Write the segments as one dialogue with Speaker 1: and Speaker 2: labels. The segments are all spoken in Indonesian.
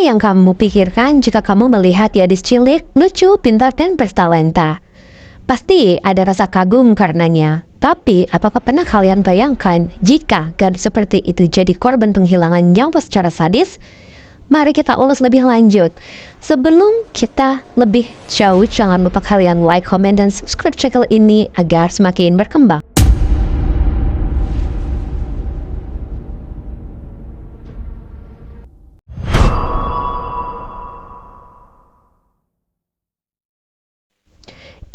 Speaker 1: yang kamu pikirkan jika kamu melihat gadis cilik, lucu, pintar, dan bertalenta? Pasti ada rasa kagum karenanya. Tapi, apakah pernah kalian bayangkan jika gadis seperti itu jadi korban penghilangan nyawa secara sadis? Mari kita ulas lebih lanjut. Sebelum kita lebih jauh, jangan lupa kalian like, comment, dan subscribe channel ini agar semakin berkembang.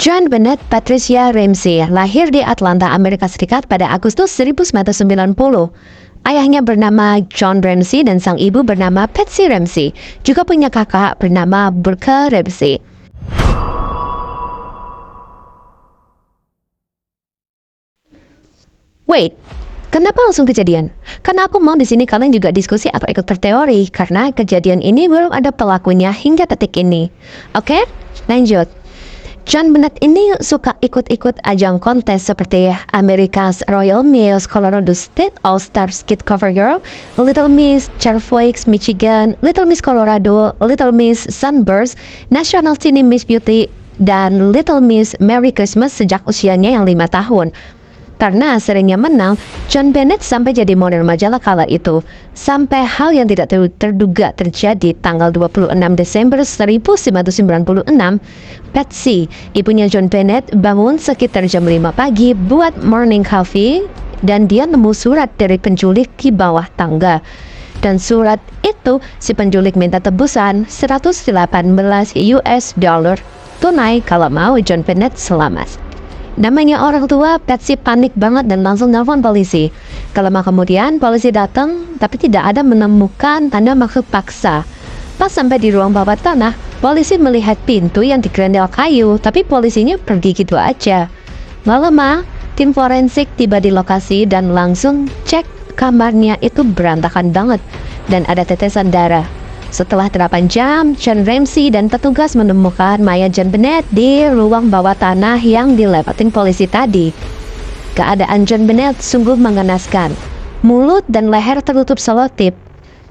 Speaker 1: John Bennett Patricia Ramsey lahir di Atlanta, Amerika Serikat pada Agustus 1990. Ayahnya bernama John Ramsey dan sang ibu bernama Patsy Ramsey. Juga punya kakak bernama Burke Ramsey. Wait, kenapa langsung kejadian? Karena aku mau di sini kalian juga diskusi atau ikut berteori karena kejadian ini belum ada pelakunya hingga detik ini. Oke, lanjut. John Bennett ini suka ikut-ikut ajang kontes seperti America's Royal Miss Colorado State All-Star Skid Cover Girl, Little Miss Fairfax, Michigan, Little Miss Colorado, Little Miss Sunburst, National Cine Miss Beauty, dan Little Miss Merry Christmas sejak usianya yang 5 tahun. Karena seringnya menang, John Bennett sampai jadi model majalah kala itu. Sampai hal yang tidak terduga terjadi tanggal 26 Desember 1996, Patsy, ibunya John Bennett, bangun sekitar jam 5 pagi buat morning coffee dan dia nemu surat dari penculik di bawah tangga. Dan surat itu si penculik minta tebusan $118 tunai kalau mau John Bennett selamat. Namanya orang tua, Patsy panik banget dan langsung nelfon polisi. Lama kemudian, polisi datang, tapi tidak ada menemukan tanda maksud paksa. Pas sampai di ruang bawah tanah, polisi melihat pintu yang digerendel kayu, tapi polisinya pergi gitu aja. Gak lama, tim forensik tiba di lokasi dan langsung cek kamarnya itu berantakan banget dan ada tetesan darah. Setelah 8 jam, John Ramsey dan petugas menemukan mayat John Bennett di ruang bawah tanah yang dilewatin polisi tadi. Keadaan John Bennett sungguh mengenaskan. Mulut dan leher tertutup selotip,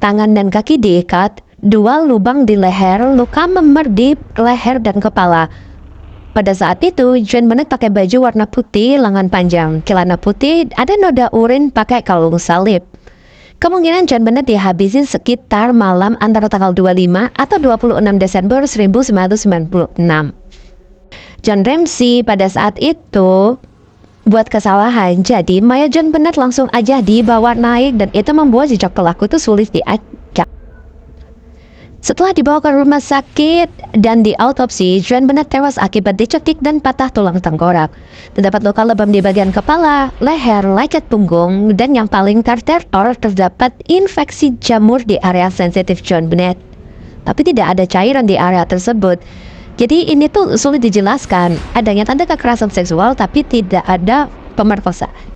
Speaker 1: tangan dan kaki diikat, 2 lubang di leher, luka memar di leher dan kepala. Pada saat itu, John Bennett pakai baju warna putih, lengan panjang, celana putih, ada noda urin pakai kalung salib. Kemungkinan John Bennett dihabisi sekitar malam antara tanggal 25 atau 26 Desember 1996. John Ramsey pada saat itu buat kesalahan, jadi mayat John Bennett langsung aja dibawa naik dan itu membuat jejak pelaku itu sulit diacak. Setelah dibawa ke rumah sakit dan diautopsi, John Bennett tewas akibat dicetik dan patah tulang tengkorak. Terdapat luka lebam di bagian kepala, leher, lecet punggung, dan yang paling terteror terdapat infeksi jamur di area sensitif John Bennett. Tapi tidak ada cairan di area tersebut. Jadi ini tuh sulit dijelaskan. Adanya tanda kekerasan seksual tapi tidak ada pemerkosaan.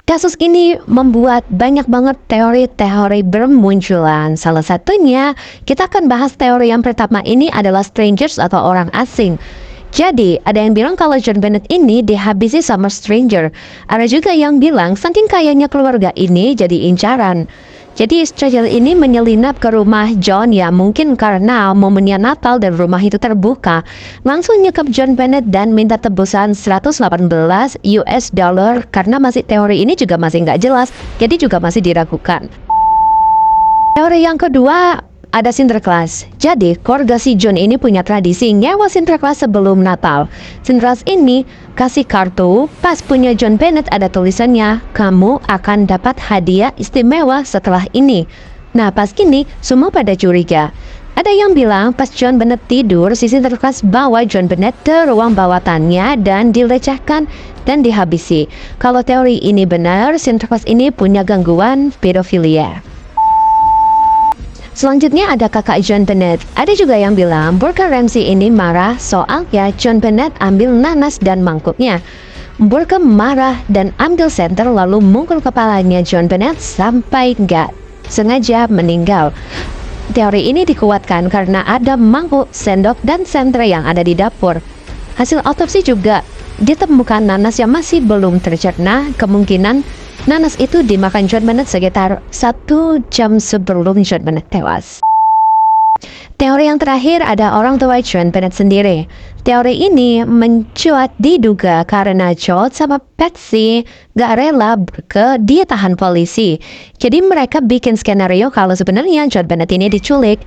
Speaker 1: Kasus ini membuat banyak banget teori-teori bermunculan. Salah satunya, kita akan bahas teori yang pertama ini adalah strangers atau orang asing. Jadi, ada yang bilang kalau John Bennett ini dihabisi sama stranger. Ada juga yang bilang saking kayanya keluarga ini jadi incaran. Jadi stranger ini menyelinap ke rumah John ya mungkin karena momennya Natal dan rumah itu terbuka. Langsung nyekap John Bennett dan minta tebusan $118 karena masih teori ini juga masih nggak jelas, jadi juga masih diragukan. Teori yang kedua ada Sinterklas. Jadi keluarga si John ini punya tradisi nyewa Sinterklas sebelum Natal. Sinterklas ini kasih kartu, pas punya John Bennett ada tulisannya, kamu akan dapat hadiah istimewa setelah ini. Nah pas gini, semua pada curiga. Ada yang bilang pas John Bennett tidur, si Sinterklas bawa John Bennett ke ruang bawatannya dan dilecehkan dan dihabisi. Kalau teori ini benar, Sinterklas ini punya gangguan pedofilia. Selanjutnya ada kakak John Bennett. Ada juga yang bilang Burke Ramsey ini marah soalnya John Bennett ambil nanas dan mangkuknya. Burke marah dan ambil senter lalu mukul kepalanya John Bennett sampai nggak sengaja meninggal. Teori ini dikuatkan karena ada mangkuk, sendok, dan senter yang ada di dapur. Hasil autopsi juga ditemukan nanas yang masih belum tercerna, kemungkinan Nanas itu dimakan John Bennett sekitar 1 jam sebelum John Bennett tewas. Teori yang terakhir ada orang tua John Bennett sendiri. Teori ini mencuat diduga karena John sama Patsy gak rela Burke ditahan polisi. Jadi mereka bikin skenario kalau sebenarnya John Bennett ini diculik.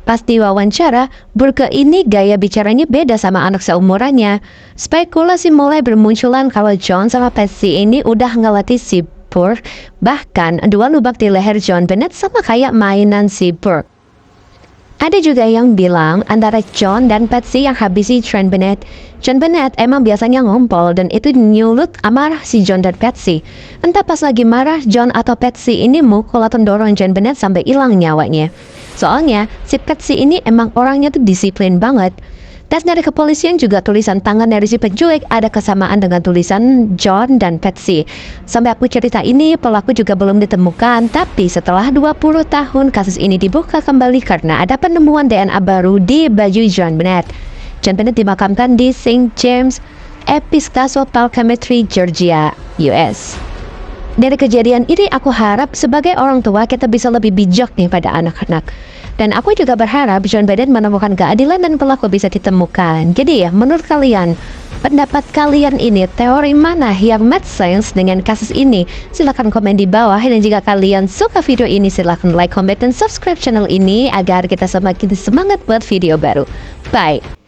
Speaker 1: Pas diwawancara, Burke ini gaya bicaranya beda sama anak seumurannya. Spekulasi mulai bermunculan kalau John sama Patsy ini udah ngelatih si Burke. Bahkan 2 lubang di leher John Bennett sama kayak mainan si Burke. Ada juga yang bilang antara John dan Patsy yang habisi John Bennett. John Bennett emang biasanya ngompol dan itu nyulut amarah si John dan Patsy. Entah pas lagi marah John atau Patsy ini mukul atau dorong John Bennett sampai hilang nyawanya. Soalnya si Patsy ini emang orangnya tuh disiplin banget. Tes dari kepolisian juga tulisan tangan dari si penculik ada kesamaan dengan tulisan John dan Patsy. Sampai aku cerita ini, pelaku juga belum ditemukan, tapi setelah 20 tahun kasus ini dibuka kembali karena ada penemuan DNA baru di baju John Bennett. John Bennett dimakamkan di St. James Episcopal Cemetery, Georgia, US. Dari kejadian ini aku harap sebagai orang tua kita bisa lebih bijak nih pada anak-anak. Dan aku juga berharap John Bennett menemukan keadilan dan pelaku bisa ditemukan. Jadi ya, menurut kalian, pendapat kalian ini teori mana yang make sense dengan kasus ini? Silahkan komen di bawah. Dan jika kalian suka video ini, silahkan like, comment, dan subscribe channel ini agar kita semakin semangat buat video baru. Bye!